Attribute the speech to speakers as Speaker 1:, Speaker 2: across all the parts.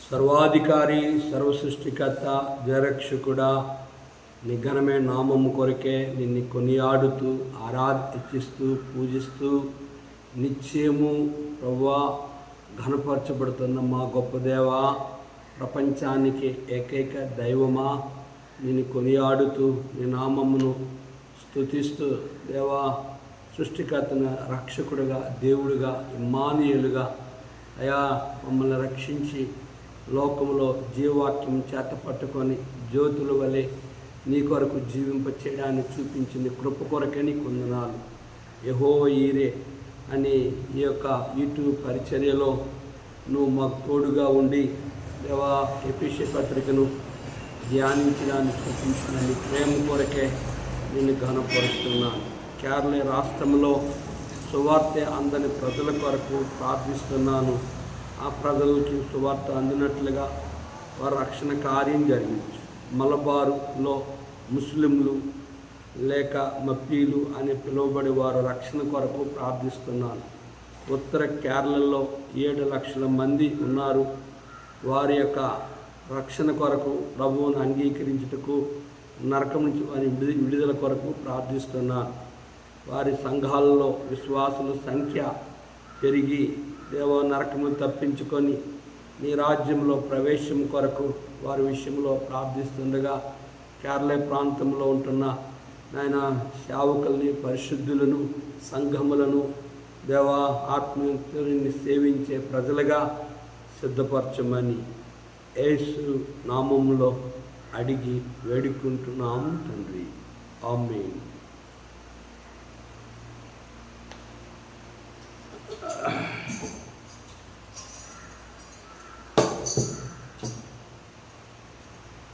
Speaker 1: సర్వాధికారి, సర్వసృష్టికర్త, జయరక్షకుడా, నీ ఘనమైన నామము కొరకే నిన్ను కొనియాడుతూ ఆరాధిస్తూ పూజిస్తూ నిత్యము ప్రభువా ఘనపరచబడుతున్న మా గొప్ప దేవా, ప్రపంచానికి ఏకైక దైవమా, నిన్ను కొనియాడుతూ నీ నామమును స్తుతిస్తూ దేవా, సృష్టికర్తను, రక్షకుడుగా, దేవుడుగా, ఇమ్మానుయేలుగా అయా మమ్మల్ని రక్షించి లోకంలో జీవవాక్యం చేత పట్టుకొని జ్యోతుల వలె నీ కొరకు జీవింపచేయడాన్ని చూపించింది కృప కొరకే నీకు వందనాలు. యెహోవా ఈరే అనే ఈ యొక్క యూట్యూబ్ పరిచర్యలో నువ్వు మాకు తోడుగా ఉండి దేవా ఎఫెసీ పత్రికను ధ్యానించడాన్ని చూపించిన నీ ప్రేమ కొరకే నేను ఘనపరుస్తున్నాను. కేరళ రాష్ట్రంలో సువార్త అందని ప్రజల కొరకు ప్రార్థిస్తున్నాను. ఆ ప్రజలకి సువార్త అందినట్లుగా వారి రక్షణ కార్యం జరిగించు. మలబారులో ముస్లింలు లేక మప్పీలు అని పిలువబడి వారు రక్షణ కొరకు ప్రార్థిస్తున్నాను. ఉత్తర కేరళలో 7 లక్షల మంది ఉన్నారు. వారి యొక్క రక్షణ కొరకు ప్రభువును అంగీకరించుటకు, నరకం నుంచి వారి విడుదల కొరకు ప్రార్థిస్తున్నాను. వారి సంఘాలలో విశ్వాసుల సంఖ్య పెరిగి దేవ నరకము తప్పించుకొని నీ రాజ్యంలో ప్రవేశం కొరకు వారి విషయంలో ప్రార్థిస్తుండగా కేరళ ప్రాంతంలో ఉంటున్న నాయన సేవకుల్ని, పరిశుద్ధులను, సంఘములను దేవా ఆత్మీయుని సేవించే ప్రజలుగా సిద్ధపరచమని యేసు నామములో అడిగి వేడుకుంటున్నాము తండ్రి. ఆమేన్.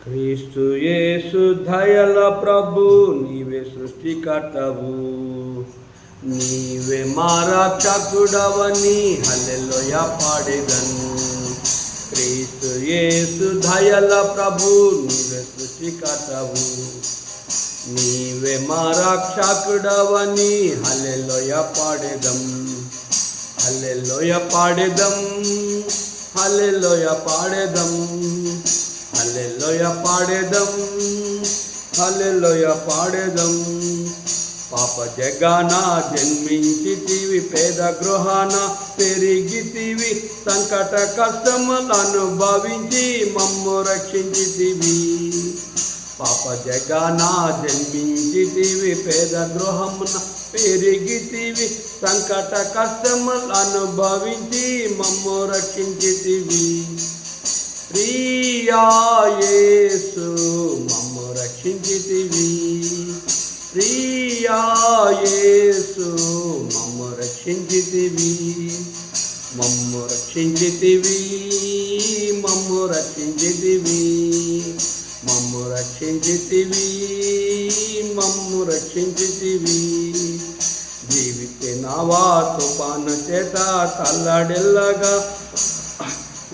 Speaker 1: క్రీస్తు యేసు దయల ప్రభు, నీవే సృష్టికర్తవు, నీవే మా రక్షకుడవని హల్లెలూయా పాడెదను. క్రీస్తు యేసు దయల ప్రభు, నీవే సృష్టికర్తవు, నీవే మా రక్షకుడవని హల్లెలూయా పాడెదం. హల్లెలూయా పాడెదం, హల్లెలూయా పాడెదం, హల్లెలూయా పాడెదం, హల్లెలూయా పాడెదం. పాప జగాన జన్మించితివి, పేద గృహాన పెరిగితివి, సంకట కష్టములను అనుభవించి మమ్ము రక్షించితివి. పాప జగాన జన్మించితివి, పేద గృహమున పెరిగితివి, సంకట కష్టములను అనుభవించి మమ్ము రక్షించితివి. ప్రియా యేసు మమ్ము రక్షించితివి, ప్రియా యేసు మమ్ము రక్షించితివి, మమ్ము రక్షించితివి, మమ్ము రక్షించితివి, మమ్ము రక్షించితివి, మమ్ము రక్షించితివి. జీవిత నావా తుఫాను చేత తల్లడిల్లగా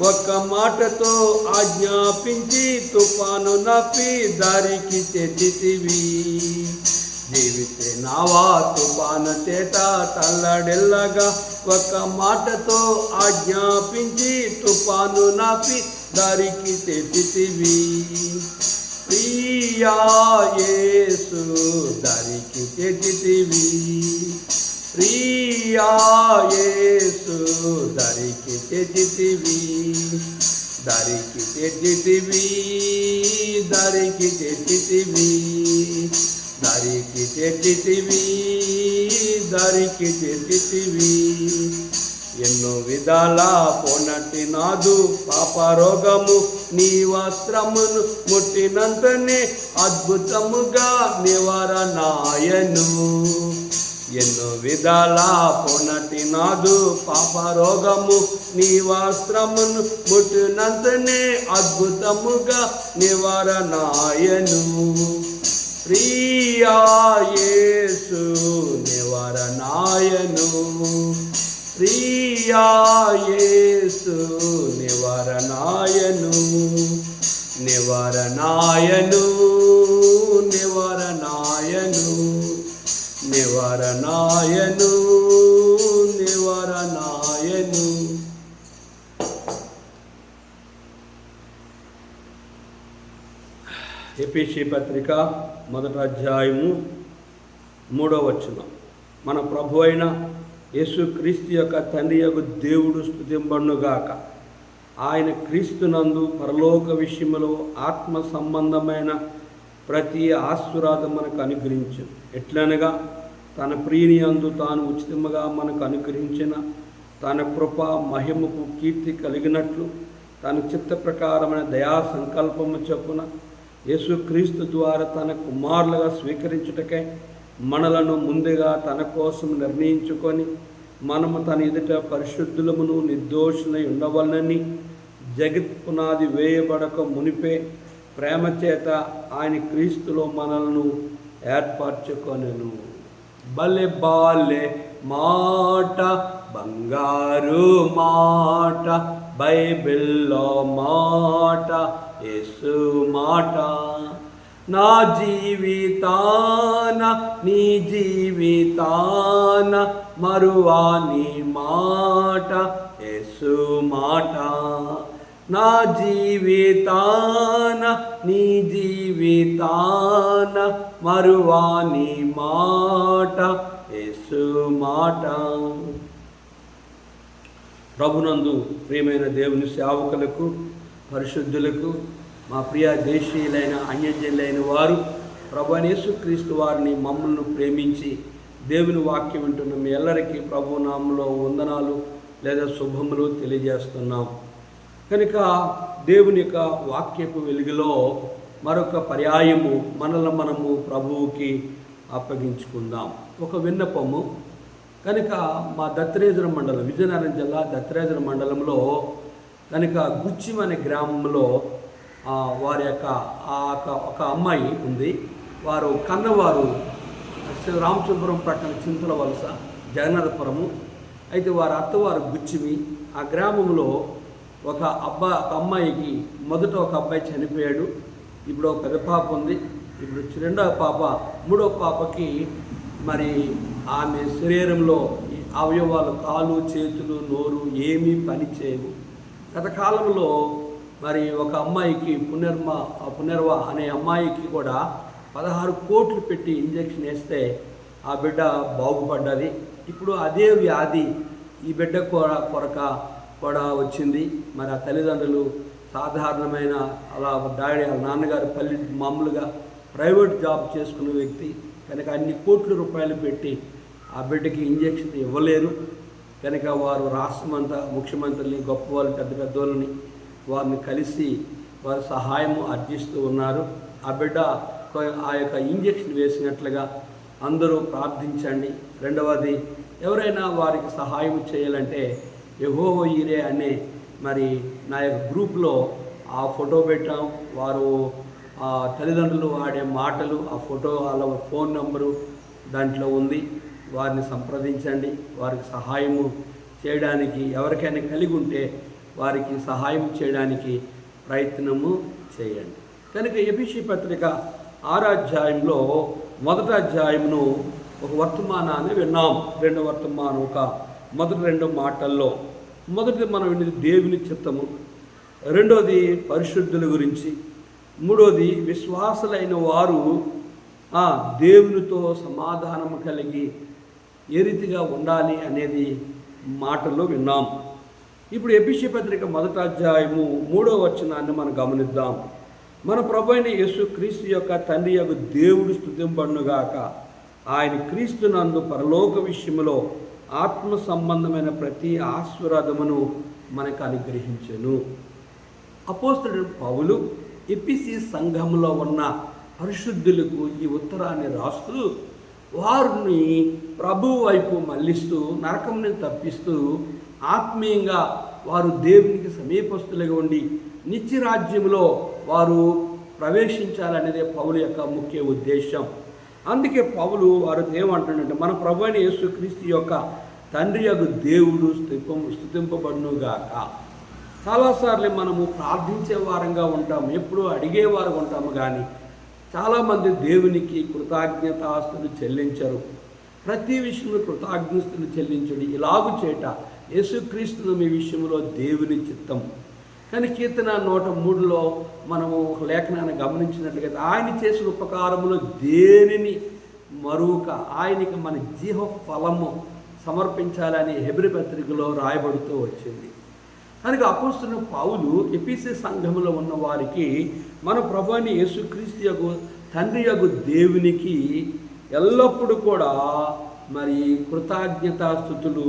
Speaker 1: ఒక్క మాటతో ఆజ్ఞాపించి తుఫాను నప్పి దారికి తెచ్చితివి. జీవిత నావా తుఫాను చేత తల్లడిల్లగా ఒక్క మాటతో ఆజ్ఞాపించి తుఫాను నప్పి దారికి తెచ్చితివి. ప్రియా యేసు దారికి తెచ్చితివి, ప్రియా యేసు దారికి తెచ్చితివి, దారికి తెచ్చితివి, దారికి తెచ్చితివి, దారికి తెచ్చితివి, దారికి తెచ్చితివి. ఎన్నో విధాల పోనట్టి నాదు పాపరోగము నీ వస్త్రమును ముట్టినంతనే అద్భుతముగా నివారణాయను. ఎన్నో విధాల పోనట్టి నాదు పాపరోగము నీ వస్త్రమును ముట్టినంతనే అద్భుతముగా నివారణాయను. ప్రియా యేసు నివారణాయను, ప్రియా యేసు నివారణాయను, నివారణాయను, నివారణాయను, నివారణాయను, నివారణాయను. ఉండెను. ఎఫెసీ పత్రిక 1వ అధ్యాయము 3వ వచనం. మన ప్రభు అయిన యేసుక్రీస్తు యొక్క తండ్రి యొక్క దేవుడు స్తుతింపబడునుగాక. ఆయన క్రీస్తునందు పరలోక విషయములో ఆత్మ సంబంధమైన ప్రతి ఆశీర్వాదం మనకు అనుగ్రహించు. ఎట్లనగా తన ప్రియుని యందు తాను ఉచితముగా మనకు అనుగ్రహించిన తన కృప మహిమకు కీర్తి కలిగినట్లు తన చిత్త ప్రకారమైన దయా సంకల్పము చొప్పున యేసుక్రీస్తు ద్వారా తన కుమారులుగా స్వీకరించుటకై మనలను ముందుగా తన కోసం నిర్ణయించుకొని మనము తన ఎదుట పరిశుద్ధులమును నిర్దోషులై ఉండవలనని జగత్ పునాది వేయబడక మునిపే ప్రేమ చేత ఆయన క్రీస్తులో మనలను ఏర్పరచుకొనెను. బలె బాలె మాట, బంగారు మాట, బైబిల్లో మాట, యేసు మాట. నా జీవితాన నీ జీవితాన మరువాని మాట, యేసు మాట. నా జీవితాన నీ జీవితాన మరువాని మాట, యేసు మాట. ప్రభునందు ప్రియమైన దేవుని సేవకులకు, పరిశుద్ధులకు, మా ప్రియ దేశీయులైన అన్యజనులైన వారు ప్రభు యేసుక్రీస్తు వారిని మమ్మల్ని ప్రేమించి దేవుని వాక్యం వింటున్న మీ అందరికీ ప్రభు నామములో వందనాలు లేదా శుభములు తెలియజేస్తున్నాం. కనుక దేవుని యొక్క వాక్యపు వెలుగులో మరొక పర్యాయము మనము ప్రభువుకి అప్పగించుకుందాం. ఒక విన్నపము. కనుక మా దత్తరేజర మండలం, విజయనగరం జిల్లా దత్తరేజర మండలంలో కనుక గుచ్చిం అనే గ్రామంలో వారి యొక్క ఒక అమ్మాయి ఉంది. వారు కన్నవారు రామచంద్రపురం పట్టణ చింతల వలస జగన్నాథపురము. అయితే వారి అత్తవారు గుచ్చిమి. ఆ గ్రామంలో ఒక అమ్మాయికి మొదట ఒక అబ్బాయి చనిపోయాడు. ఇప్పుడు ఒక పెద్ద పాప ఉంది. ఇప్పుడు రెండవ పాప, మూడవ పాపకి మరి ఆమె శరీరంలో అవయవాలు, కాలు, చేతులు, నోరు ఏమీ పని చేయవు. గత కాలంలో మరి ఒక అమ్మాయికి పునర్వ అనే అమ్మాయికి కూడా 16 కోట్లు పెట్టి ఇంజెక్షన్ వేస్తే ఆ బిడ్డ బాగుపడ్డది. ఇప్పుడు అదే వ్యాధి ఈ బిడ్డ కొరక కూడా వచ్చింది. మరి ఆ తల్లిదండ్రులు సాధారణమైన వాళ్ళ నాన్నగారు మామూలుగా ప్రైవేట్ జాబ్ చేసుకునే వ్యక్తి కనుక అన్ని కోట్ల రూపాయలు పెట్టి ఆ బిడ్డకి ఇంజెక్షన్ ఇవ్వలేరు. కనుక వారు రాష్ట్రమంతా ముఖ్యమంత్రుల్ని, గొప్ప వాళ్ళు, పెద్ద పెద్దోళ్ళని వారిని కలిసి వారు సహాయము అర్జిస్తూ ఉన్నారు. ఆ బిడ్డ ఆ యొక్క ఇంజెక్షన్ వేసినట్లుగా అందరూ ప్రార్థించండి. రెండవది, ఎవరైనా వారికి సహాయం చేయాలంటే యెహోవా ఈరే అనే మరి నా యొక్క గ్రూప్లో ఆ ఫోటో పెట్టాం. వారు ఆ తల్లిదండ్రులు వాడే మాటలు, ఆ ఫోటో, వాళ్ళ ఫోన్ నంబరు దాంట్లో ఉంది. వారిని సంప్రదించండి. వారికి సహాయము చేయడానికి, ఎవరికైనా కలిగి ఉంటే వారికి సహాయం చేయడానికి ప్రయత్నము చేయండి. కనుక ఎఫెసీ పత్రిక 6వ అధ్యాయంలో 1వ అధ్యాయమును ఒక వర్తమానాన్ని విన్నాం. రెండవ వర్తమానం ఒక మొదటి 2 మాటల్లో. మొదటిది మనం విన్నది దేవుని చిత్తము, రెండోది పరిశుద్ధుల గురించి, మూడోది విశ్వాసులైన వారు దేవునితో సమాధానము కలిగి ఏ రీతిగా ఉండాలి అనేది మాటల్లో విన్నాం. ఇప్పుడు ఎఫెసీ పత్రిక 1వ అధ్యాయము 3వ వచనాన్ని మనం గమనిద్దాం. మన ప్రభు అయిన యేసుక్రీస్తు యొక్క తండ్రి యొక్క దేవుడు స్తుతింపబడునుగాక. ఆయన క్రీస్తునందు పరలోక విషయములో ఆత్మ సంబంధమైన ప్రతి ఆశీర్వాదమును మనకు అనుగ్రహించెను. అపోస్తలుడు పౌలు ఎఫెసీ సంఘములో ఉన్న పరిశుద్ధులకు ఈ ఉత్తరాన్ని రాస్తూ వారిని ప్రభువు వైపు మళ్ళిస్తూ, నరకంని తప్పిస్తూ, ఆత్మీయంగా వారు దేవునికి సమీపస్తులుగా ఉండి నిత్యరాజ్యంలో వారు ప్రవేశించాలనేదే పౌలు యొక్క ముఖ్య ఉద్దేశం. అందుకే పౌలు వారు ఏమంటున్నారంటే, మన ప్రభు అయిన యేసుక్రీస్తు యొక్క తండ్రి యొక్క దేవుడు స్తుతింపబడునుగాక. చాలాసార్లు మనము ప్రార్థించే వారంగా ఉంటాము, ఎప్పుడూ అడిగేవారు ఉంటాము. కానీ చాలామంది దేవునికి కృతజ్ఞతాస్తులు చెల్లించరు. ప్రతి విషయంలో కృతజ్ఞతలు చెల్లించడు. ఇలాగు చేట యేసుక్రీస్తును మీ విషయంలో దేవుని చిత్తం. కానీ కీర్తన 103లో మనము ఒక లేఖనాన్ని గమనించినట్లుగా ఆయన చేసిన ఉపకారములో దేనిని మరువక ఆయనకి మన జీవ ఫలము సమర్పించాలని హెబ్రీ పత్రికలో రాయబడుతూ వచ్చింది. కనుక అపోస్తలుడైన పౌలు ఎఫెసీ సంఘములో ఉన్న వారికి మన ప్రభువైన యేసుక్రీస్తు యొక్క తండ్రి యొక్క దేవునికి ఎల్లప్పుడూ కూడా మరి కృతజ్ఞతాస్తుతులు,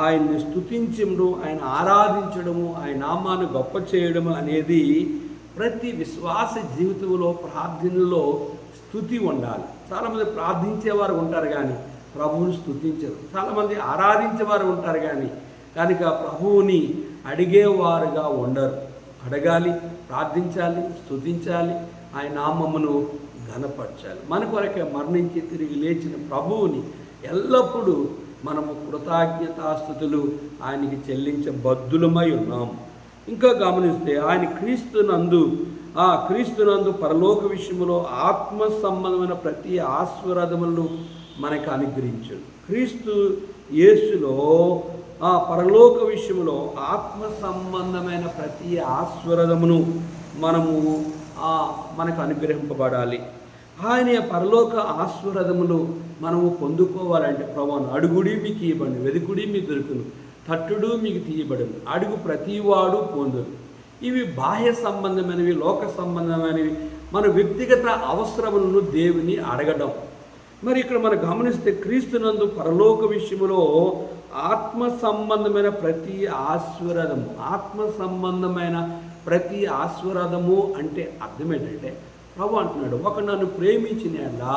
Speaker 1: ఆయన్ని స్తుతించడము, ఆయన ఆరాధించడము, ఆయన నామాన్ని గొప్ప చేయడము అనేది ప్రతి విశ్వాస జీవితంలో ప్రార్థనలో స్తుతి ఉండాలి. చాలామంది ప్రార్థించేవారు ఉంటారు కానీ ప్రభువుని స్తుతించరు. చాలామంది ఆరాధించేవారు ఉంటారు కానీ కనుక ప్రభువుని అడిగేవారుగా ఉండరు. అడగాలి, ప్రార్థించాలి, స్తుతించాలి, ఆయన నామమును ఘనపరచాలి. మన కొరకే మరణించి తిరిగి లేచిన ప్రభువుని ఎల్లప్పుడూ మనము కృతజ్ఞతాస్తుతులు ఆయనకి చెల్లించబద్దులమై ఉన్నాం. ఇంకా గమనిస్తే ఆయన క్రీస్తునందు పరలోక విషయంలో ఆత్మ సంబంధమైన ప్రతి ఆశీర్వాదములను మనకు అనుగ్రహించాడు. క్రీస్తు యేసులో పరలోక విషయంలో ఆత్మ సంబంధమైన ప్రతి ఆశీర్వాదమును మనకు అనుగ్రహింపబడాలి. ఆయన పరలోక ఆశీర్వాదములు మనము పొందుకోవాలంటే ప్రభువును అడుగుడి మీకు ఇవ్వబడును, వెదుకుడి మీకు దొరుకును, తట్టుడు మీకు తీయబడును, అడుగు ప్రతివాడు పొందును. ఇవి బాహ్య సంబంధమైనవి, లోక సంబంధమైనవి, మన వ్యక్తిగత అవసరములను దేవుని అడగడం. మరి ఇక్కడ మనం గమనిస్తే క్రీస్తునందు పరలోక విషయంలో ఆత్మ సంబంధమైన ప్రతి ఆశీర్వాదము, ఆత్మ సంబంధమైన ప్రతి ఆశీర్వాదము అంటే అర్థం ఏంటంటే ప్రభు అంటున్నాడు, ఒక నన్ను ప్రేమించిన నా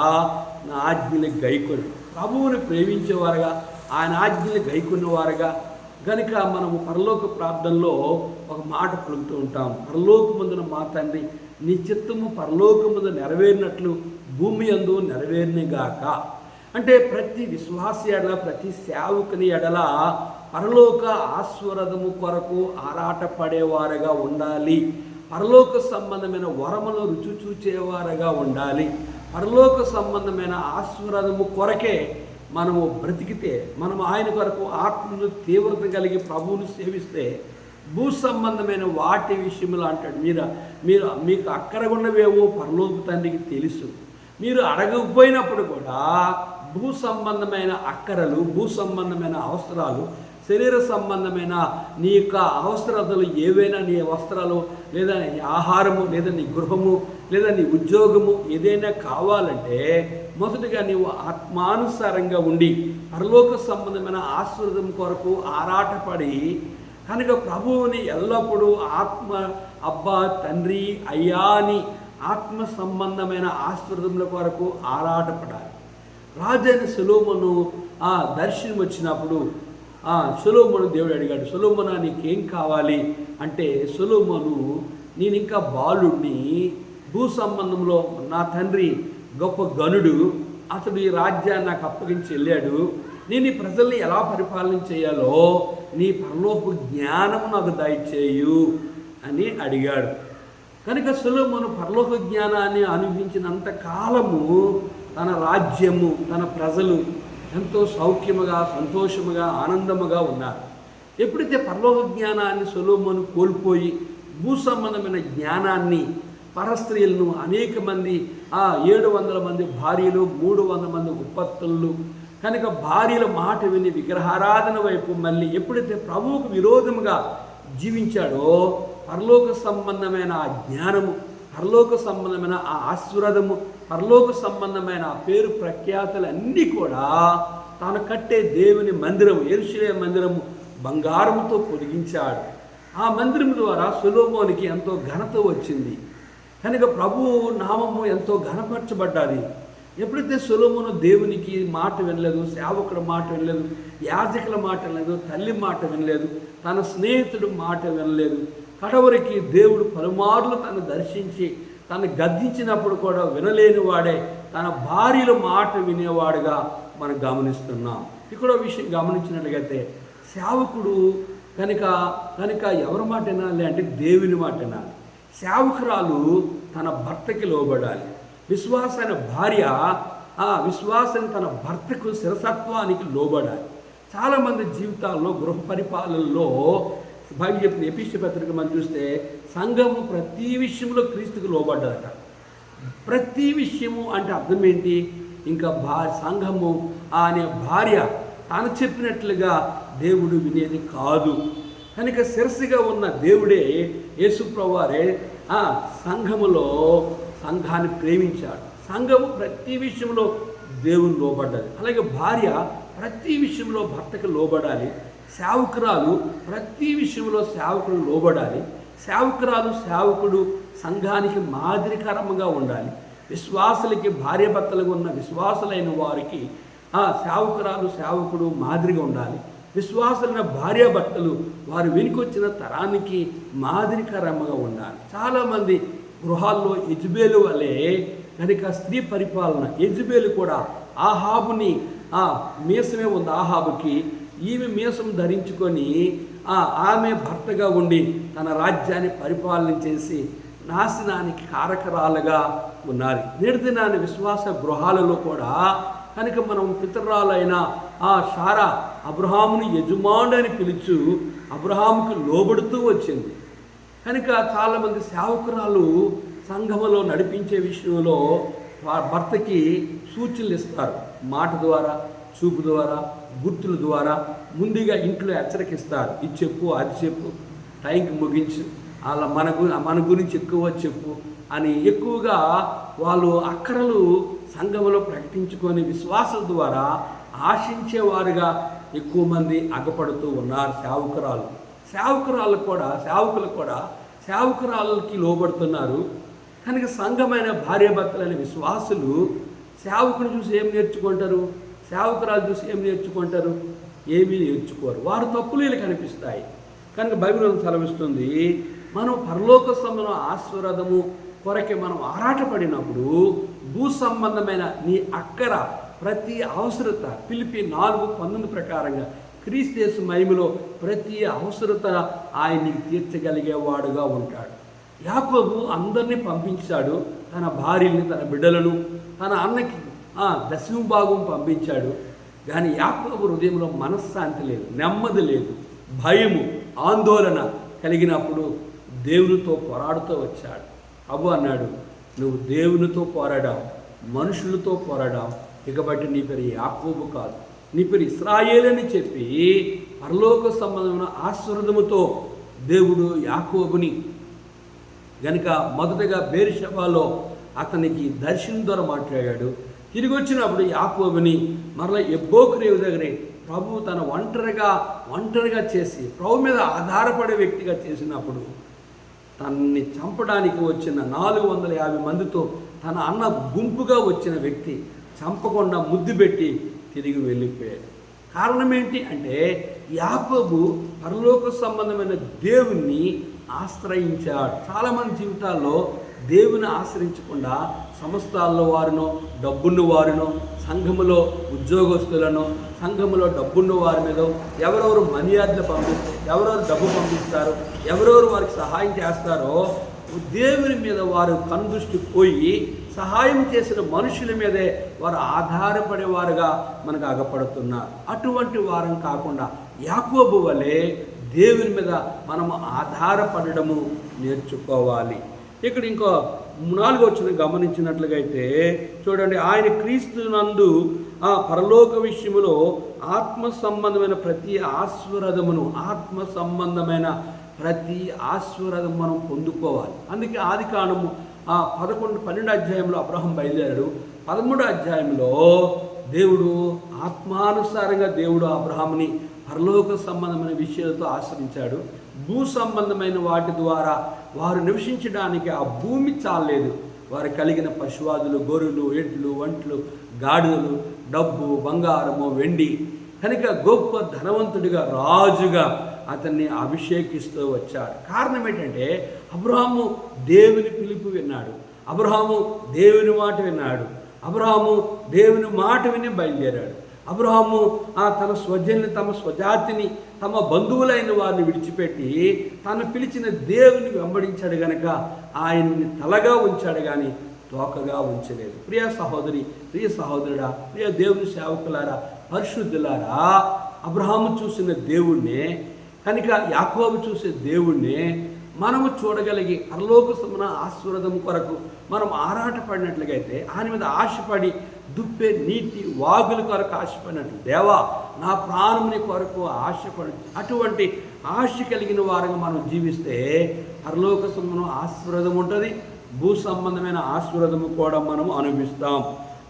Speaker 1: ఆజ్ఞలు గైకొను. ప్రభువుని ప్రేమించేవారుగా, ఆయన ఆజ్ఞలు గైకొన్నవారుగా గనుక మనము పరలోక ప్రార్థనలో ఒక మాట పలుకుతూ ఉంటాం, పరలోకమందున మా తండ్రి నీ చిత్తము పరలోకమందు నెరవేరినట్లు భూమి యందు నెరవేరినగాక. అంటే ప్రతి విశ్వాస ఎడల, ప్రతి సేవకుని ఎడల పరలోక ఆశీర్వాదము కొరకు ఆరాటపడేవారుగా ఉండాలి. పరలోక సంబంధమైన వరమును రుచి చూచేవారుగా ఉండాలి. పరలోక సంబంధమైన ఆశీర్వాదము కొరకే మనము బ్రతికితే, మనము ఆయన కొరకు ఆత్మను తీవ్రత కలిగి ప్రభువును సేవిస్తే భూ సంబంధమైన వాటి విషయంలో అంటాడు, మీకు అక్కరగున్నవేవో పరలోక తండ్రికి తెలుసు. మీరు అడగకపోయినప్పుడు కూడా భూ సంబంధమైన అక్కరలు, భూ సంబంధమైన అవసరాలు, శరీర సంబంధమైన నీ యొక్క అవసరతలు ఏవైనా, నీ వస్త్రాలు లేదా నీ ఆహారము లేదా నీ గృహము లేదా నీ ఉద్యోగము ఏదైనా కావాలంటే మొదటిగా నీవు ఆత్మానుసారంగా ఉండి పరలోక సంబంధమైన ఆశీర్వాదం కొరకు ఆరాటపడి కనుక ప్రభువుని ఎల్లప్పుడూ అబ్బా తండ్రి అయ్యా అని ఆత్మ సంబంధమైన ఆశీర్వాదముల కొరకు ఆరాటపడాలి. రాజైన సొలొమోను దర్శనం వచ్చినప్పుడు సొలొమోను దేవుడు అడిగాడు, సొలొమోనా నీకేం కావాలి అంటే, సొలొమోను నేను ఇంకా బాలుడిని, భూ సంబంధంలో నా తండ్రి గొప్ప గనుడు, అతడు ఈ రాజ్యాన్ని నాకు అప్పగించి వెళ్ళాడు, నేను ఈ ప్రజల్ని ఎలా పరిపాలన చేయాలో నీ పరలోక జ్ఞానము నాకు దయచేయు అని అడిగాడు. కనుక సొలొమోను పరలోక జ్ఞానాన్ని అనుభవించినంత కాలము తన రాజ్యము, తన ప్రజలు ఎంతో సౌఖ్యముగా, సంతోషముగా, ఆనందముగా ఉన్నారు. ఎప్పుడైతే పరలోక జ్ఞానాన్ని సొలొమోను కోల్పోయి భూ సంబంధమైన జ్ఞానాన్ని, పరస్త్రీలను అనేక మంది 700 మంది భార్యలు, 300 మంది ఉపపత్తులు కనుక భార్యల మాట విని విగ్రహారాధన వైపు మళ్ళీ ఎప్పుడైతే ప్రభువుకు విరోధముగా జీవించాడో పరలోక సంబంధమైన ఆ జ్ఞానము, పరలోక సంబంధమైన ఆ ఆశీర్వాదము, పరలోక సంబంధమైన ఆ పేరు ప్రఖ్యాతులన్నీ కూడా తాను కట్టే దేవుని మందిరము, యెరూషలేము మందిరము బంగారముతో పొదిగించాడు. ఆ మందిరం ద్వారా సొలొమోనుకి ఎంతో ఘనత వచ్చింది. కనుక ప్రభువు నామము ఎంతో ఘనపరచబడ్డది. ఎప్పుడైతే సొలొమోను దేవునికి మాట వినలేదు, సేవకుల మాట వినలేదు, యాజకుల మాట వినలేదు, తల్లి మాట వినలేదు, తన స్నేహితుడు మాట వినలేదు, కడవరికి దేవుడు పలుమార్లు తను దర్శించి తను గద్దించినప్పుడు కూడా వినలేని వాడే తన భార్యల మాట వినేవాడుగా మనం గమనిస్తున్నాం. ఇక్కడ విషయం గమనించినట్లయితే సేవకుడు కనుక ఎవరి మాట వినాలి అంటే దేవుని మాట వినాలి. సేవకురాలు తన భర్తకి లోబడాలి. విశ్వాసైన భార్య విశ్వాసం తన భర్తకు శిరసత్వానికి లోబడాలి. చాలామంది జీవితాల్లో గృహ పరిపాలనలో బైబిల్ చెప్పిన ఎఫెసీయుల పత్రిక మనం చూస్తే సంఘము ప్రతి విషయంలో క్రీస్తుకు లోబడ్డదట. ప్రతి విషయము అంటే అర్థం ఏంటి? ఇంకా సంఘము అనే భార్య తాను చెప్పినట్లుగా దేవుడు వినేది కాదు. కనుక శిరస్సుగా ఉన్న దేవుడే యేసుప్రభువారే సంఘములో సంఘాన్ని ప్రేమించాడు. సంఘము ప్రతి విషయంలో దేవుని లోబడ్డది. అలాగే భార్య ప్రతి విషయంలో భర్తకు లోబడాలి. సేవకురాలు ప్రతి విషయంలో సేవకుడు లోబడాలి. సేవకుడు సంఘానికి మాదిరికరంగా ఉండాలి. విశ్వాసులకి భార్యాభర్తలుగా ఉన్న విశ్వాసులైన వారికి సేవకుడు మాదిరిగా ఉండాలి. విశ్వాసులైన భార్యాభర్తలు వారు వెనుకొచ్చిన తరానికి మాదిరికరంగా ఉండాలి. చాలామంది గృహాల్లో యెజబేలు వలె కనుక స్త్రీ పరిపాలన. యెజబేలు కూడా ఆహాబుని మీసమే ఉంది ఆహాబుకి, ఈమె మీసం ధరించుకొని ఆమె భర్తగా ఉండి తన రాజ్యాన్ని పరిపాలన చేసి నాశనానికి కారకరాలుగా ఉన్నారు. నేటిదినాని విశ్వాస గృహాలలో కూడా కనుక మనం పితరురాలైన శారా అబ్రహాముని యజమానుడని పిలుచు అబ్రహాముకి లోబడుతూ వచ్చింది. కనుక చాలామంది సేవకురాలు సంఘములో నడిపించే విషయంలో భర్తకి సూచనలు ఇస్తారు. మాట ద్వారా, చూపు ద్వారా, గుర్తుల ద్వారా ముందుగా ఇంట్లో హెచ్చరికిస్తారు. ఇది చెప్పు, అది చెప్పు, టైంకి ముగించు, అలా మన గురించి ఎక్కువ చెప్పు అని ఎక్కువగా వాళ్ళు అక్కరలు సంఘములో ప్రకటించుకొని విశ్వాసం ద్వారా ఆశించేవారుగా ఎక్కువ మంది అగపడుతూ ఉన్నారు. సేవకులు కూడా సేవకురాలకి లోబడుతున్నారు. కనుక సంఘమైన భార్యాభర్తలైన విశ్వాసులు సేవకుని చూసి ఏం నేర్చుకుంటారు? సేవకురాలు చూసి ఏం నేర్చుకుంటారు? ఏమీ నేర్చుకోరు. వారు తప్పులు వీళ్ళకి కనిపిస్తాయి. కనుక బైబిల్ సెలవిస్తుంది, మనం పరలోక సంబంధం ఆశీర్వాదము కొరకే మనం ఆరాటపడినప్పుడు భూ సంబంధమైన నీ అక్కర ప్రతి అవసరత ఫిలిప్పీ 4:19 ప్రకారంగా క్రీస్తు యేసు మహిమలో ప్రతి అవసరత ఆయన్ని తీర్చగలిగేవాడుగా ఉంటాడు. యాకోబు అందరినీ పంపించాడు. తన భార్యని, తన బిడ్డలను, తన అన్నకి దశమ భాగం పంపించాడు. కానీ యాకోబు హృదయంలో మనశ్శాంతి లేదు, నెమ్మది లేదు, భయము, ఆందోళన కలిగినప్పుడు దేవునితో పోరాడుతూ వచ్చాడు. అబ్బు అన్నాడు, నువ్వు దేవునితో పోరాడావు, మనుషులతో పోరాడావు, ఇకబట్టి నీ పేరు యాకోబు కాదు, నీ పేరు ఇశ్రాయేలు అని చెప్పి పరలోక సంబంధమైన ఆశీర్వాదముతో దేవుడు యాకోబుని గనుక మొదటగా బేర్షెబాలో అతనికి దర్శనం ద్వారా మాట్లాడాడు. తిరిగి వచ్చినప్పుడు యాకోబుని మరలా యబ్బోకు రేవు దగ్గరే ప్రభు తన ఒంటరిగా చేసి ప్రభు మీద ఆధారపడే వ్యక్తిగా చేసినప్పుడు తనని చంపడానికి వచ్చిన 450 మందితో తన అన్న గుంపుగా వచ్చిన వ్యక్తి చంపకుండా ముద్దు పెట్టి తిరిగి వెళ్ళిపోయాడు. కారణం ఏంటి అంటే యాకోబు పరలోక సంబంధమైన దేవుణ్ణి ఆశ్రయించాడు. చాలామంది జీవితాల్లో దేవుని ఆశ్రయించకుండా సంస్థల్లో వారినో, డబ్బున్న వారినో, సంఘములో ఉద్యోగస్తులను, సంఘములో డబ్బున్న వారి మీద ఎవరెవరు మనీ ఆర్డర్లు పంపిస్తారు, ఎవరెవరు డబ్బు పంపిస్తారు, ఎవరెవరు వారికి సహాయం చేస్తారో దేవుని మీద వారు కనుదృష్టి పోయి సహాయం చేసిన మనుషుల మీదే వారు ఆధారపడేవారుగా మనకు అగపడుతున్నారు. అటువంటి వారం కాకుండా యాకోబు వలె దేవుని మీద మనము ఆధారపడము నేర్చుకోవాలి. ఇక్కడ ఇంకో 4వ వచనం గమనించినట్లుగా అయితే చూడండి, ఆయన క్రీస్తునందు పరలోక విషయములో ఆత్మ సంబంధమైన ప్రతి ఆశీర్వాదం మనం పొందుకోవాలి. అందుకే ఆదికాండము 12 అధ్యాయంలో అబ్రహాం బయలుదేరాడు. 13వ అధ్యాయంలో దేవుడు ఆత్మానుసారంగా దేవుడు అబ్రహాముని పరలోక సంబంధమైన విషయాలతో ఆశ్రయించాడు. భూ సంబంధమైన వాటి ద్వారా వారు నివసించడానికి ఆ భూమి చాలలేదు. వారు కలిగిన పశువాదులు, గొర్రెలు, ఎడ్లు, వంట్లు, గాడిదలు, డబ్బు, బంగారము, వెండి. కనుక గొప్ప ధనవంతుడిగా, రాజుగా అతన్ని అభిషేకిస్తూ వచ్చాడు. కారణం ఏంటంటే అబ్రహాము దేవుని పిలుపు విన్నాడు, అబ్రహాము దేవుని మాట విన్నాడు, అబ్రహాము దేవుని మాట విని బయలుదేరాడు. అబ్రహాము తన స్వజన్ని, తమ స్వజాతిని, తమ బంధువులైన వారిని విడిచిపెట్టి తను పిలిచిన దేవుని వెంబడించాడు గనక ఆయన్ని తలగా ఉంచాడు కానీ తోకగా ఉంచలేదు. ప్రియ సహోదరి, ప్రియ సహోదరుడా, ప్రియ దేవుని సేవకులారా, పరిశుద్ధులారా, అబ్రహాము చూసిన దేవుణ్ణే, కనుక యాకోబు చూసే దేవుణ్ణే మనము చూడగలిగి పరలోక సమున ఆశీర్వాదం కొరకు మనం ఆరాటపడినట్లుగైతే, ఆయన మీద ఆశపడి దుప్పే నీటి వాగుల కొరకు ఆశపడినట్లు, దేవా నా ప్రాణముని కొరకు ఆశపడి అటువంటి ఆశ కలిగిన వారుగా మనం జీవిస్తే పరలోక సమున ఆశీర్వాదం ఉంటుంది, భూ సంబంధమైన ఆశీర్వాదము కూడా మనము అనుభవిస్తాం.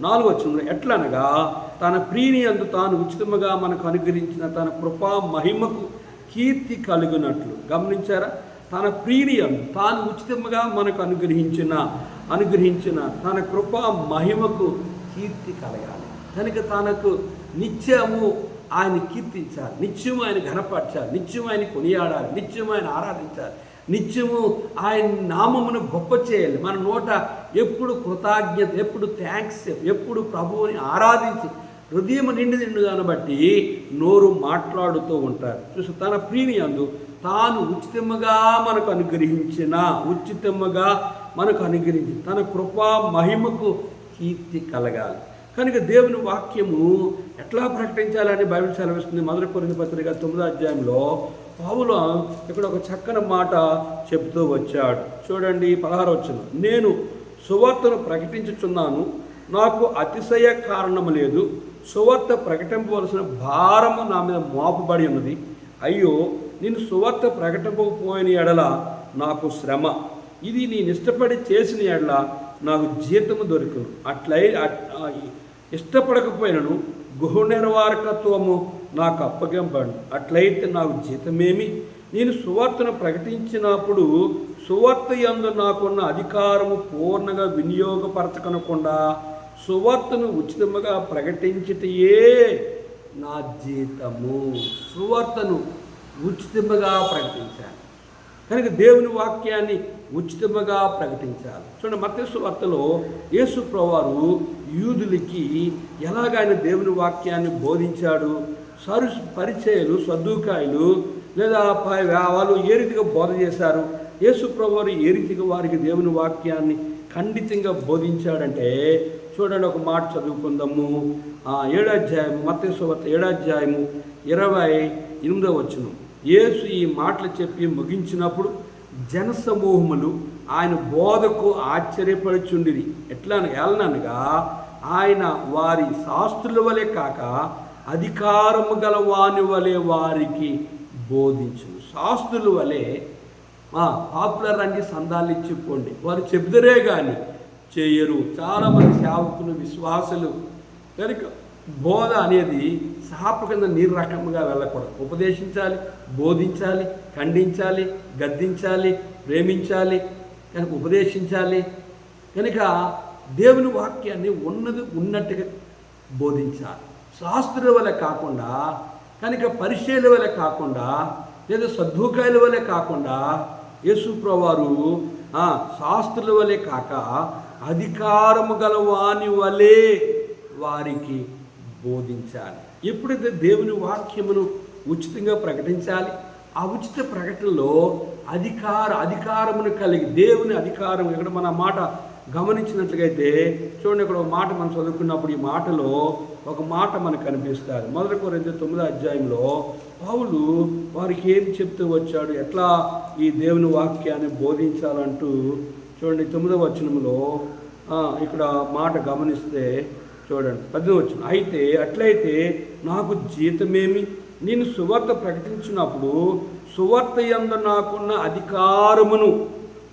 Speaker 1: 4వ వచనంలో ఎట్లనగా తన ప్రియుని యందు తాను ఉచితముగా మనకు అనుగ్రహించిన తన కృపా మహిమకు కీర్తి కలుగునట్లు. గమనించారా? తన ప్రియుని యందు తాను ఉచితముగా మనకు అనుగ్రహించిన తన కృపా మహిమకు కీర్తి కలగాలి. కనుక తనకు నిత్యము ఆయన కీర్తించాలి, నిత్యము ఆయన ఘనపరచాలి, నిత్యము ఆయన కొనియాడాలి, నిత్యము ఆయన ఆరాధించాలి, నిత్యము ఆయన నామమును గొప్ప చేయాలి. మన నోట ఎప్పుడు కృతజ్ఞత, ఎప్పుడు థ్యాంక్స్, ఎప్పుడు ప్రభువుని ఆరాధించి హృదయం నిండుగాను బట్టి నోరు మాట్లాడుతూ ఉంటారు. చూసి తన ప్రియుని యందు తాను ఉచితముగా మనకు అనుగ్రహించిన తన కృపా మహిమకు కీర్తి కలగాలి. కనుక దేవుని వాక్యము ఎట్లా ప్రకటించాలని బైబిల్ సెలవిస్తుంది. 1 కొరింథీ పత్రిక 9వ అధ్యాయంలో పౌలు ఇక్కడ ఒక చక్కని మాట చెబుతూ వచ్చాడు. చూడండి 16వ వచనం, నేను సువార్తను ప్రకటించుచున్నాను, నాకు అతిశయ కారణము లేదు, సువార్త ప్రకటింపవలసిన భారము నా మీద మోపబడి ఉన్నది. అయ్యో, నేను సువార్త ప్రకటింపకపోయిన ఎడల నాకు శ్రమ, ఇది నేను ఇష్టపడి చేసిన ఎడల నాకు జీతము దొరుకును. ఇష్టపడకపోయినను గృహ నిర్వాహకత్వము నాకు అప్పగింపండి, అట్లయితే నాకు జీతమేమి? నేను సువార్తను ప్రకటించినప్పుడు సువార్త యందు నాకున్న అధికారము పూర్ణంగా వినియోగపరచకనకుండా సువార్తను ఉచితముగా ప్రకటించితే నా జీతము. సువార్తను ఉచితముగా ప్రకటించాలి. కనుక దేవుని వాక్యాన్ని ఉచితముగా ప్రకటించాలి. చూడండి, మత్తయి సువార్తలో యేసు ప్రభువారు యూదులకి ఎలాగ ఆయన దేవుని వాక్యాన్ని బోధించాడు. పరిచయులు, సద్దూకాయులు లేదా వాళ్ళు ఏ రీతిగా బోధ చేశారు, యేసు ప్రభువారు ఏ రీతిగా వారికి దేవుని వాక్యాన్ని ఖండితంగా బోధించాడంటే చూడండి, ఒక మాట చదువుకుందాము. 7వ అధ్యాయం, మత్తయి సువార్త 7వ అధ్యాయము 28వ వచనం. యేసు ఈ మాటలు చెప్పి ముగించినప్పుడు జనసమూహములు ఆయన బోధకు ఆశ్చర్యపడుచుండిరి. ఎలానగా ఆయన వారి శాస్త్రుల వలె కాక అధికారము గల వాని వలె వారికి బోధించును. శాస్త్రుల వలె పాపులర్ అన్ని సందాలు ఇచ్చిపోండి, వారు చెబుదరే కానీ చేయరు. చాలామంది సేవకులు, విశ్వాసులు కనుక బోధ అనేది సాప కింద నీరు రకంగా వెళ్ళకూడదు. ఉపదేశించాలి, బోధించాలి, ఖండించాలి, గద్దించాలి, ప్రేమించాలి, కనుక ఉపదేశించాలి. కనుక దేవుని వాక్యాన్ని ఉన్నట్టుగా బోధించాలి. శాస్త్రుల వల్ల కాకుండా, కనుక పరిచయుల వల్ల కాకుండా, లేదా సద్దూకాయుల వల్లే కాకుండా యేసు ప్రభువారు శాస్త్రుల వలె కాక అధికారము గల వాని వలె వారికి బోధించాలి. ఎప్పుడైతే దేవుని వాక్యమును ఉచితంగా ప్రకటించాలి, ఆ ఉచిత ప్రకటనలో అధికారమును కలిగి దేవుని అధికారం. ఇక్కడ మన మాట గమనించినట్లయితే చూడండి, ఇక్కడ ఒక మాట మనం చదువుకున్నప్పుడు ఈ మాటలో ఒక మాట మనకు కనిపిస్తుంది. 1 కొరింథీ 9వ అధ్యాయంలో పౌలు వారికి ఏం చెప్తూ వచ్చాడు, ఎట్లా ఈ దేవుని వాక్యాన్ని బోధించాలంటూ చూడండి 9వ వచనంలో ఇక్కడ మాట గమనిస్తే చూడండి 10వ వచనం. అట్లయితే నాకు జీతమేమి? నేను సువార్త ప్రకటించినప్పుడు సువార్త యందు నాకున్న అధికారమును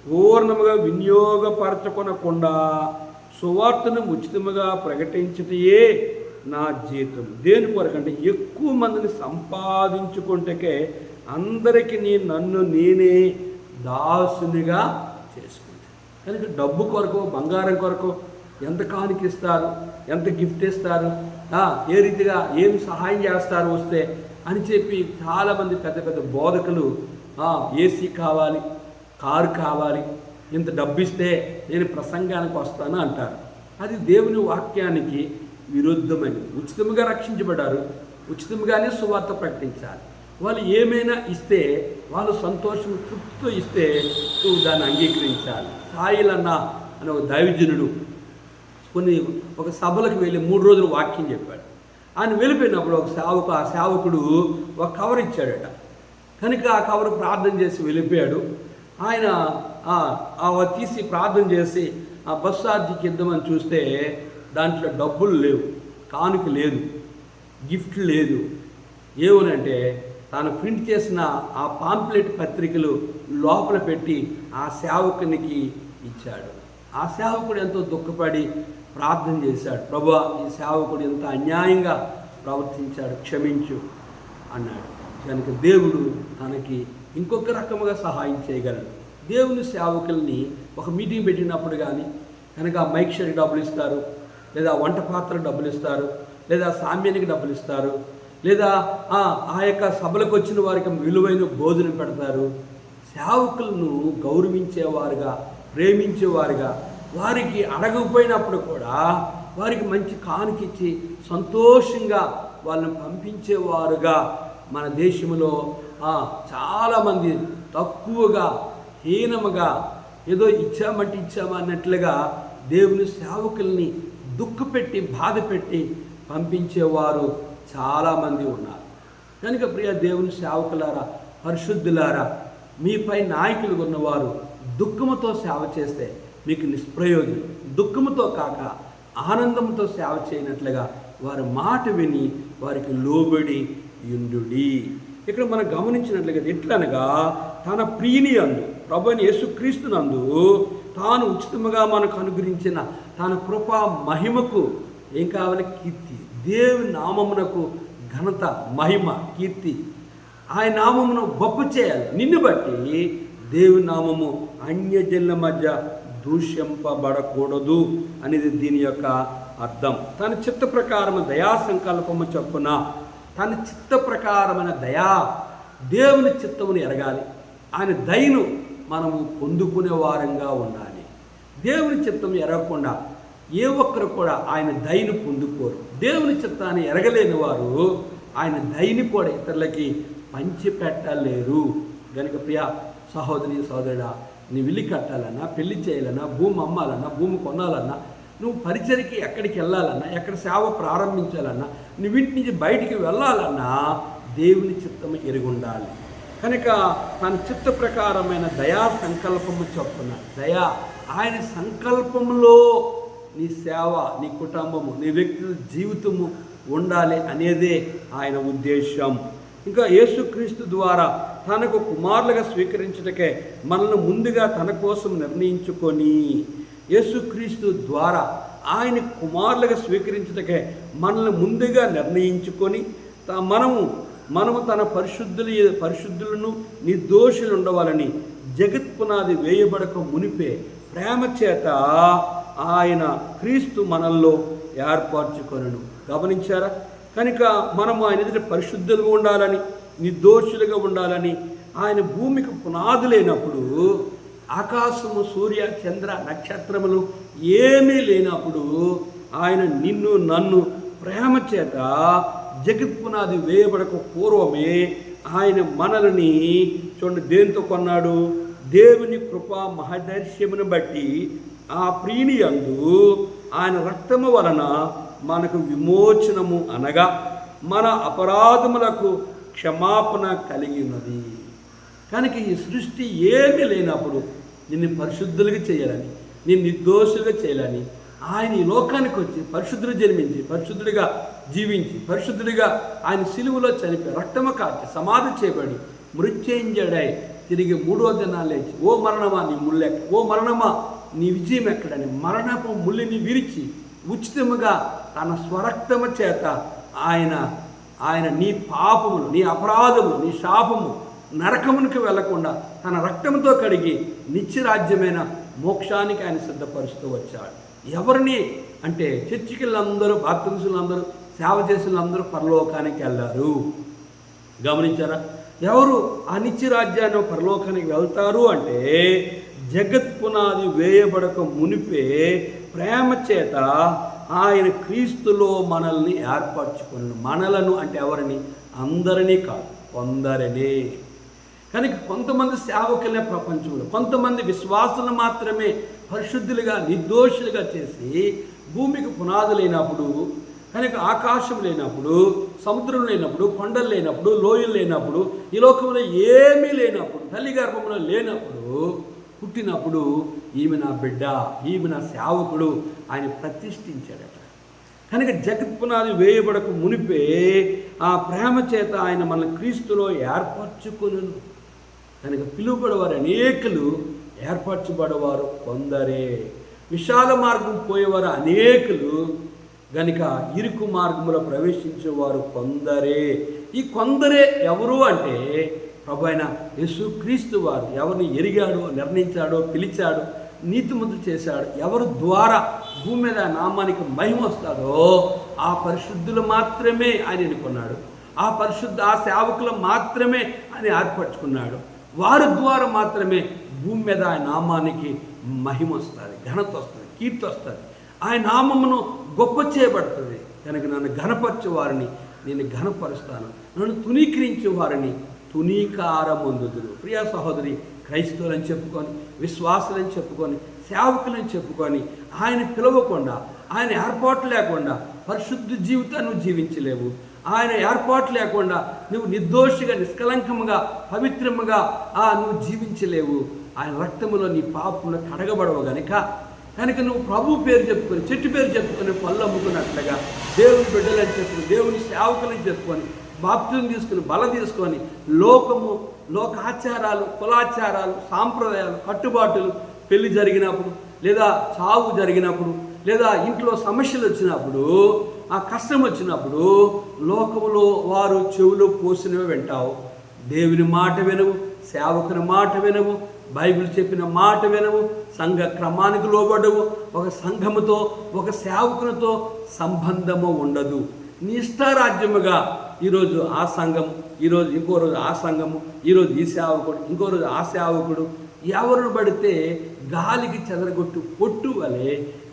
Speaker 1: పూర్ణముగా వినియోగపరచకొనకుండా సువార్తను ఉచితముగా ప్రకటించుటయే నా జీతం. దేని కొరకంటే ఎక్కువ మందిని సంపాదించుకుంటే అందరికీ నన్ను నేనే దాసునిగా చేసుకుంటాను. కనుక డబ్బు కొరకు, బంగారం కొరకు ఎంత కానుకిస్తారు, ఎంత గిఫ్ట్ ఇస్తారు, ఏ రీతిగా ఏమి సహాయం చేస్తారు వస్తే అని చెప్పి చాలామంది పెద్ద పెద్ద బోధకులు ఏసీ కావాలి, కారు కావాలి, ఇంత డబ్బు ఇస్తే నేను ప్రసంగానికి వస్తాను అంటారు. అది దేవుని వాక్యానికి విరుద్ధమైనది. ఉచితంగా రక్షించబడ్డారు, ఉచితంగానే సువార్త ప్రకటించాలి. వాళ్ళు ఏమైనా ఇస్తే, వాళ్ళు సంతోషం తృప్తితో ఇస్తే నువ్వు దాన్ని అంగీకరించాలి. సాయిలన్న అనే ఒక దైవజనుడు ఒక సభలకు వెళ్ళి 3 రోజులు వాక్యం చెప్పాడు. ఆయన వెళ్ళిపోయినప్పుడు ఆ సేవకుడు ఒక కవర్ ఇచ్చాడట. కనుక ఆ కవర్ ప్రార్థన చేసి వెళ్ళిపోయాడు. ఆయన తీసి ప్రార్థన చేసి ఆ బస్ ఛార్జీకి ఇద్దామని చూస్తే దాంట్లో డబ్బులు లేవు, కానుక లేదు, గిఫ్ట్ లేదు. ఏమనంటే తాను ప్రింట్ చేసిన ఆ పాంప్లెట్ పత్రికలు లోపల పెట్టి ఆ సేవకునికి ఇచ్చాడు. ఆ సేవకుడు ఎంతో దుఃఖపడి ప్రార్థన చేశాడు, ప్రభువా ఈ సేవకుడు ఎంత అన్యాయంగా ప్రవర్తించాడు, క్షమించు అన్నాడు. కనుక దేవుడు తనకి ఇంకొక రకముగా సహాయం చేయగలడు. దేవుని సేవకుల్ని ఒక మీటింగ్ పెట్టినప్పుడు కానీ కనుక మైక్ షెడ్కి డబ్బులు ఇస్తారు, లేదా వంట పాత్రకు డబ్బులు ఇస్తారు, లేదా సామ్యానికి డబ్బులు ఇస్తారు, లేదా ఆ యొక్క సభలకు వచ్చిన వారికి విలువైన భోజనం పెడతారు. సేవకులను గౌరవించేవారుగా, ప్రేమించేవారుగా, వారికి అడగకపోయినప్పుడు కూడా వారికి మంచి కానుకిచ్చి సంతోషంగా వాళ్ళని పంపించేవారుగా మన దేశంలో చాలామంది తక్కువగా, హీనముగా, ఏదో ఇచ్చామంటే ఇచ్చామా అన్నట్లుగా దేవుని సేవకుల్ని దుఃఖపెట్టి బాధపెట్టి పంపించేవారు చాలామంది ఉన్నారు. కనుక ప్రియ దేవుని సేవకులారా, పరిశుద్ధులారా, మీపై నాయకులు ఉన్నవారు దుఃఖముతో సేవ చేస్తే మీకు నిష్ప్రయోజనం. దుఃఖముతో కాక ఆనందంతో సేవ చేయనట్లుగా వారి మాట విని వారికి లోబడి యుండుడి. ఇక్కడ మనం గమనించినట్లుగా ఎట్లనగా తన ప్రియుని యందు, ప్రభువైన యేసుక్రీస్తునందు తాను ఉచితముగా మనకు అనుగ్రహించిన తన కృపా మహిమకు ఏం కావాలి? కీర్తి. దేవుని నామమునకు ఘనత, మహిమ, కీర్తి. ఆయన నామమును గొప్ప చేయాలి. నిన్ను బట్టి దేవుని నామము అన్యజనుల మధ్య దూషింపబడకూడదు అనేది దీని యొక్క అర్థం. తన చిత్త ప్రకారమైన దయా సంకల్పము చొప్పున, తన చిత్త ప్రకారమైన దయా, దేవుని చిత్తమును ఎరగాలి. ఆయన దయను మనము పొందుకునే వారంగా ఉండాలి. దేవుని చిత్తం ఎరగకుండా ఏ ఒక్కరు కూడా ఆయన దయను పొందుకోరు. దేవుని చిత్తాన్ని ఎరగలేని వారు ఆయన దయని కూడా ఇతరులకి పంచిపెట్టలేరు. కనుక ప్రియ సహోదరి సహోదరుడా, నీ ఇల్లు కట్టాలన్నా, పెళ్లి చేయాలన్నా, భూమి అమ్మాలన్నా, భూమి కొనాలన్నా, నువ్వు పరిచర్కి ఎక్కడికి వెళ్ళాలన్నా, ఎక్కడ సేవ ప్రారంభించాలన్నా, నువ్వు ఇంటి నుంచి బయటికి వెళ్ళాలన్నా దేవుని చిత్తం ఎరుగుండాలి. కనుక తన చిత్త ప్రకారమైన దయా సంకల్పము చొప్పున, దయా ఆయన సంకల్పంలో నీ సేవ, నీ కుటుంబము, నీ వ్యక్తుల జీవితము ఉండాలి అనేదే ఆయన ఉద్దేశం. ఇంకా యేసుక్రీస్తు ద్వారా తనకు కుమారులుగా స్వీకరించుటకే మనల్ని ముందుగా తన కోసం నిర్ణయించుకొని, యేసుక్రీస్తు ద్వారా ఆయన కుమారులుగా స్వీకరించుటకే మనల్ని ముందుగా నిర్ణయించుకొని మనము తన పరిశుద్ధులను నిర్దోషులు ఉండవాలని జగత్పునాది వేయబడక మునిపే ప్రేమ చేత ఆయన క్రీస్తు మనల్లో ఏర్పరచుకొనెను. గమనించారా? కనుక మనము ఆయన ఎదుట పరిశుద్ధులుగా ఉండాలని, నిర్దోషులుగా ఉండాలని, ఆయన భూమికి పునాదులైనప్పుడు, ఆకాశము, సూర్య, చంద్ర, నక్షత్రములు ఏమీ లేనప్పుడు ఆయన నిన్ను నన్ను ప్రేమ చేత జగత్పునాది వేయబడక పూర్వమే ఆయన మనల్ని చూడండి దేంతో కొన్నాడు? దేవుని కృపా మహదర్శ్యమును బట్టి ఆ ప్రియుని యందు ఆయన రక్తము వలన మనకు విమోచనము, అనగా మన అపరాధములకు క్షమాపణ కలిగినది. కనుక ఈ సృష్టి ఏమీ లేనప్పుడు నిన్ను పరిశుద్ధులుగా చేయాలని, నిన్ను నిర్దోషులుగా చేయాలని ఆయన ఈ లోకానికి వచ్చి పరిశుద్ధులు జన్మించి, పరిశుద్ధుడిగా జీవించి, పరిశుద్ధుడిగా ఆయన సిలువలో చనిపోయి, రక్తము కార్చి, సమాధి చేయబడి, మృత్యుంజయుడై తిరిగి 3వ దినాలు లేచి, ఓ మరణమా నీ ముళ్ళెక్క, ఓ మరణమా నీ విజయం ఎక్కడని మరణపు ముళ్ళని విరిచి ఉచితముగా తన స్వరక్తము చేత ఆయన నీ పాపములు, నీ అపరాధములు, నీ శాపము, నరకమునికి వెళ్లకుండా తన రక్తంతో కడిగి నిత్యరాజ్యమైన మోక్షానికి ఆయన సిద్ధపరుస్తూ వచ్చాడు. ఎవరిని అంటే చర్చికి వెళ్ళినందరూ, బాప్తిస్మలందరూ, సేవ చేసిన అందరూ పరలోకానికి వెళ్ళారు. గమనించారా? ఎవరు ఆ నిత్యరాజ్యాన్ని పరలోకానికి వెళ్తారు అంటే జగత్పునాది వేయబడక మునిపే ప్రేమ చేత ఆయన క్రీస్తులో మనల్ని ఏర్పరచుకున్నాడు. మనలను అంటే ఎవరిని? అందరినీ కాదు, కొందరినే. కనుక కొంతమంది సేవకులే ప్రపంచంలో, కొంతమంది విశ్వాసులు మాత్రమే పరిశుద్ధులుగా, నిర్దోషులుగా చేసి భూమికి పునాదులైనప్పుడు కనుక ఆకాశం లేనప్పుడు, సముద్రం లేనప్పుడు, కొండలు లేనప్పుడు, లోయలు లేనప్పుడు, ఈ లోకంలో ఏమీ లేనప్పుడు, తల్లి గర్భంలో లేనప్పుడు పుట్టినప్పుడు ఈమె నా బిడ్డ, ఈమె నా సేవకుడు ఆయన ప్రతిష్ఠించాడట. కనుక జగత్పునాది వేయబడకు మునిపే ఆ ప్రేమ చేత ఆయన మన క్రీస్తులో ఏర్పరచుకొనును. కనుక పిలువబడేవారు అనేకులు, ఏర్పరచబడేవారు కొందరే. విశాల మార్గం పోయేవారు అనేకులు, గనుక ఇరుకు మార్గంలో ప్రవేశించేవారు కొందరే. ఈ కొందరే ఎవరు అంటే ప్రభు అయిన యేసుక్రీస్తు వారు ఎవరిని ఎరిగాడో, నిర్ణయించాడో, పిలిచాడో, నీతిమంతులు చేశాడు, ఎవరు ద్వారా భూమి మీద నామానికి మహిమ వస్తాడో ఆ పరిశుద్ధులు మాత్రమే ఆయన ఎన్నుకున్నాడు. ఆ సేవకులు మాత్రమే ఆయన ఏర్పరచుకున్నాడు. వారి ద్వారా మాత్రమే భూమి మీద ఆయన నామానికి మహిమ వస్తుంది, ఘనత వస్తుంది, కీర్తి వస్తుంది, ఆయన నామమును గొప్ప చేయబడుతుంది. కనుక నన్ను ఘనపరచే వారిని నేను ఘనపరుస్తాను, నన్ను తునీకరించే వారిని తునీకారమొందుదురు. ప్రియ సహోదరి, క్రైస్తవులని చెప్పుకొని, విశ్వాసులని చెప్పుకొని, సేవకులని చెప్పుకొని ఆయన పిలవకుండా, ఆయన ఏర్పాటు లేకుండా పరిశుద్ధ జీవితాన్ని నువ్వు జీవించలేవు. ఆయన ఏర్పాటు లేకుండా నువ్వు నిర్దోషిగా, నిష్కలంకముగా, పవిత్రముగా నువ్వు జీవించలేవు. ఆయన రక్తములో నీ పాపములు కడగబడవు కనుక నువ్వు ప్రభు పేరు చెప్పుకొని, చెట్టు పేరు చెప్పుకొని, పళ్ళు అమ్ముకున్నట్లుగా దేవుని బిడ్డలని చెప్పుకొని, దేవుని సేవకులని చెప్పుకొని, బాప్తిజం తీసుకుని, బల తీసుకొని, లోకాచారాలు, కులాచారాలు, సాంప్రదాయాలు, కట్టుబాటులు, పెళ్లి జరిగినప్పుడు, లేదా చావు జరిగినప్పుడు, లేదా ఇంట్లో సమస్యలు వచ్చినప్పుడు, ఆ కష్టం వచ్చినప్పుడు లోకములో వారు చెవులో పోసినవి వింటావు. దేవుని మాట వినవు, సేవకుని మాట వినవు, బైబిల్ చెప్పిన మాట వినవు, సంఘ క్రమానికి లోబడవు, ఒక సంఘముతో, ఒక సేవకునితో సంబంధము ఉండదు. నీ ఇష్టారాజ్యముగా ఈరోజు ఆ సంఘం, ఈరోజు ఇంకో రోజు ఆ సంఘము, ఈరోజు ఈ సేవకుడు, ఇంకో రోజు ఆ సేవకుడు, ఎవరు పడితే గాలికి చెదరగొట్టు పొట్టు వలె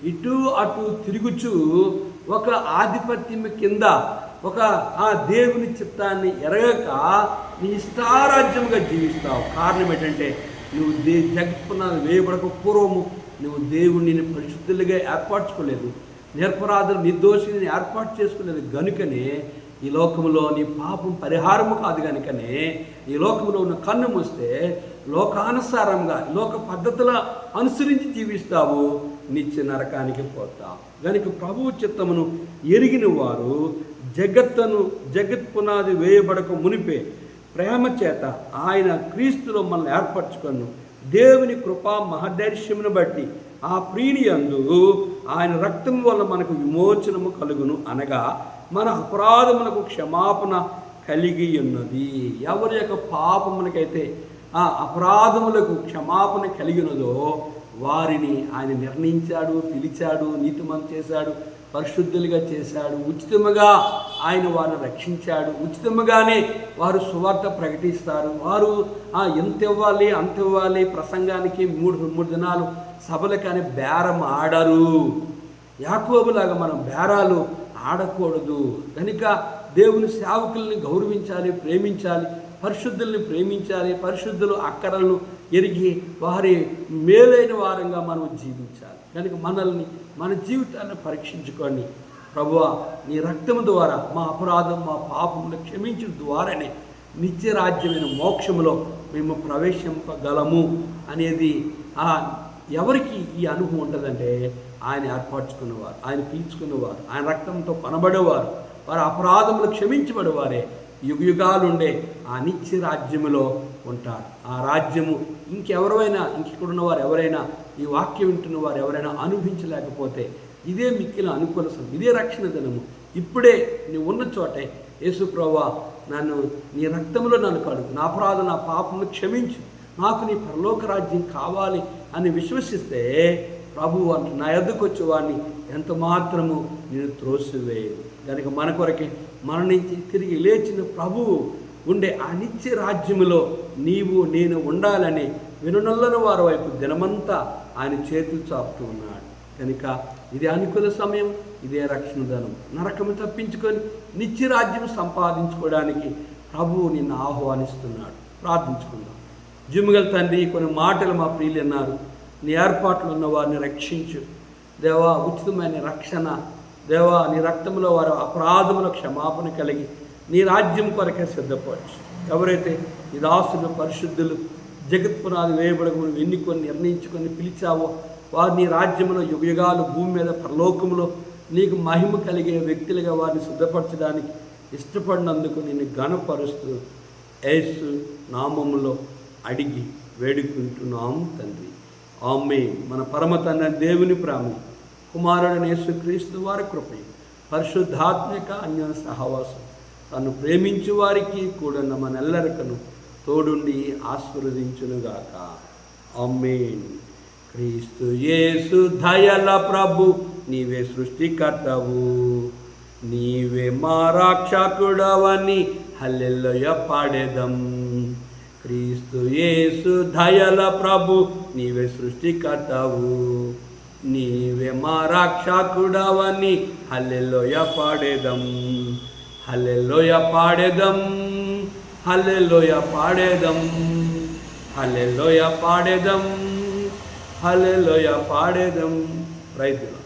Speaker 1: ఇటు అటు తిరుగుచూ ఒక ఆధిపత్యం కింద, ఒక ఆ దేవుని చిత్తాన్ని ఎరగక నీ ఇష్టారాజ్యముగా జీవిస్తావు. కారణం ఏంటంటే నువ్వు జగత్పునాది వేయబడక పూర్వము నువ్వు దేవుడిని పరిశుద్ధులుగా ఏర్పరచుకోలేదు, నిరపరాధులు, నిర్దోషిని ఏర్పాటు చేసుకోలేదు. గనుకనే ఈ లోకంలో నీ పాపం పరిహారము కాదు. కనుకనే ఈ లోకంలో ఉన్న కన్ను మూస్తే లోకానుసారంగా, లోక పద్ధతుల అనుసరించి జీవిస్తావు, నిత్య నరకానికి పోతావు. కనుక ప్రభువు చిత్తమును ఎరిగిన వారు జగత్ పునాది వేయబడక మునిపే ప్రేమ చేత ఆయన క్రీస్తులో మనల్ని ఏర్పరచుకొను. దేవుని కృపా మహదర్శమును బట్టి ఆ ప్రియుని యందు ఆయన రక్తం వల్ల మనకు విమోచనము కలుగును, అనగా మన అపరాధములకు క్షమాపణ కలిగి ఉన్నది. ఎవరి యొక్క పాపములకైతే ఆ అపరాధములకు క్షమాపణ కలిగినదో వారిని ఆయన నిర్ణయించాడు, పిలిచాడు, నీతిమంతులు చేశాడు, పరిశుద్ధులుగా చేశాడు. ఉచితముగా ఆయన వారిని రక్షించాడు. ఉచితముగానే వారు సువార్త ప్రకటిస్తారు. వారు ఎంత ఇవ్వాలి అంత ఇవ్వాలి, ప్రసంగానికి మూడు దినాలు సభలు కానీ బేరం ఆడరు. యాకోబులాగా మనం బేరాలు ఆడకూడదు. కనుక దేవుని సేవకుల్ని గౌరవించాలి, ప్రేమించాలి, పరిశుద్ధుల్ని ప్రేమించాలి, పరిశుద్ధులు అక్కరలను ఎరిగి వారి మేలైన వారంగా మనం జీవించాలి. కనుక మనల్ని, మన జీవితాన్ని పరీక్షించుకోండి. ప్రభువా, నీ రక్తము ద్వారా మా అపరాధం, మా పాపములు క్షమించిన ద్వారానే నిత్యరాజ్యమైన మోక్షములో మేము ప్రవేశింపగలము అనేది ఎవరికి ఈ అనుభవం ఉంటుందంటే ఆయన ఏర్పరచుకున్నవారు, ఆయన పీల్చుకున్నవారు, ఆయన రక్తంతో కొనబడేవారు, వారి అపరాధములు క్షమించబడేవారే యుగయుగాలుండే ఆ నిత్య రాజ్యములో ఉంటారు. ఆ రాజ్యము ఇంకెక్కడున్న వారు ఎవరైనా, ఈ వాక్యం వింటున్న వారు ఎవరైనా అనుభవించలేకపోతే ఇదే మిక్కిన అనుకూల సమయం, ఇదే రక్షణ దినము. ఇప్పుడే నీవు ఉన్న చోటే యేసు ప్రభువా, నన్ను నీ రక్తంలో నన్ను కడుగు, నా అపరాధం, నా పాపమును క్షమించు, నాకు నీ పరలోక రాజ్యం కావాలి అని విశ్వసిస్తే ప్రభువు అంటూ నా ఎద్దుకు వచ్చే వాడిని ఎంత మాత్రము నేను త్రోసివేయను. కనుక మన కొరకే మరణించి తిరిగి లేచిన ప్రభువు ఉండే ఆ నిత్య రాజ్యములో నీవు నేను ఉండాలని వినునల్లని వారి వైపు దినమంతా ఆయన చేతులు చాపుతూ ఉన్నాడు. కనుక ఇదే అనుకూల సమయం, ఇదే రక్షణ ధనం. నరకము తప్పించుకొని నిత్య రాజ్యం సంపాదించుకోవడానికి ప్రభువు నిన్ను ఆహ్వానిస్తున్నాడు. ప్రార్థించుకుందాం. జిమ్ముగల తండ్రి, కొన్ని మాటలు మా ప్రియులు అన్నారు. నీ ఏర్పాట్లు ఉన్న వారిని రక్షించు దేవా. ఉచితమైన రక్షణ దేవా, నీ రక్తంలో వారి అపరాధముల క్షమాపణ కలిగి నీ రాజ్యం కొరకే సిద్ధపరచు. ఎవరైతే నీ దాసులు పరిశుద్ధులు జగత్పునాది వేయబడకుండా ఎన్నుకొని నిర్ణయించుకొని పిలిచావో వారు నీ రాజ్యంలో యుగయుగాలు భూమి మీద పరలోకములో నీకు మహిమ కలిగే వ్యక్తులుగా వారిని సిద్ధపరచడానికి ఇష్టపడినందుకు నిన్ను ఘనపరుస్తూ యేసు నామములో అడిగి వేడుకుంటున్నాము తండ్రి. ఆమేన్. మన పరమ తండ్రి దేవుని ప్రేమ, కుమారుడైన యేసుక్రీస్తు వారి కృపయు, పరిశుద్ధాత్మిక అన్యోన్య సహవాసం తను ప్రేమించు వారికి కూడా మనెల్లరికను తోడుండి ఆశీర్వదించునుగాక. ఆమేన్. క్రీస్తు యేసు దయల ప్రభు, నీవే సృష్టికర్తవు, నీవే మా రక్షకుడవని హల్లెలూయా పాడేదం. క్రీస్తు యేసు దయల ప్రభు, నీవే సృష్టికర్తవు, నీవే మా రక్షకుడవని హల్లెలూయా పాడేదం. హల్లెలూయా పాడేదం, హల్లెలూయా పాడేదం, హల్లెలూయా పాడేదం, హల్లెలూయా పాడేదం. రైతులు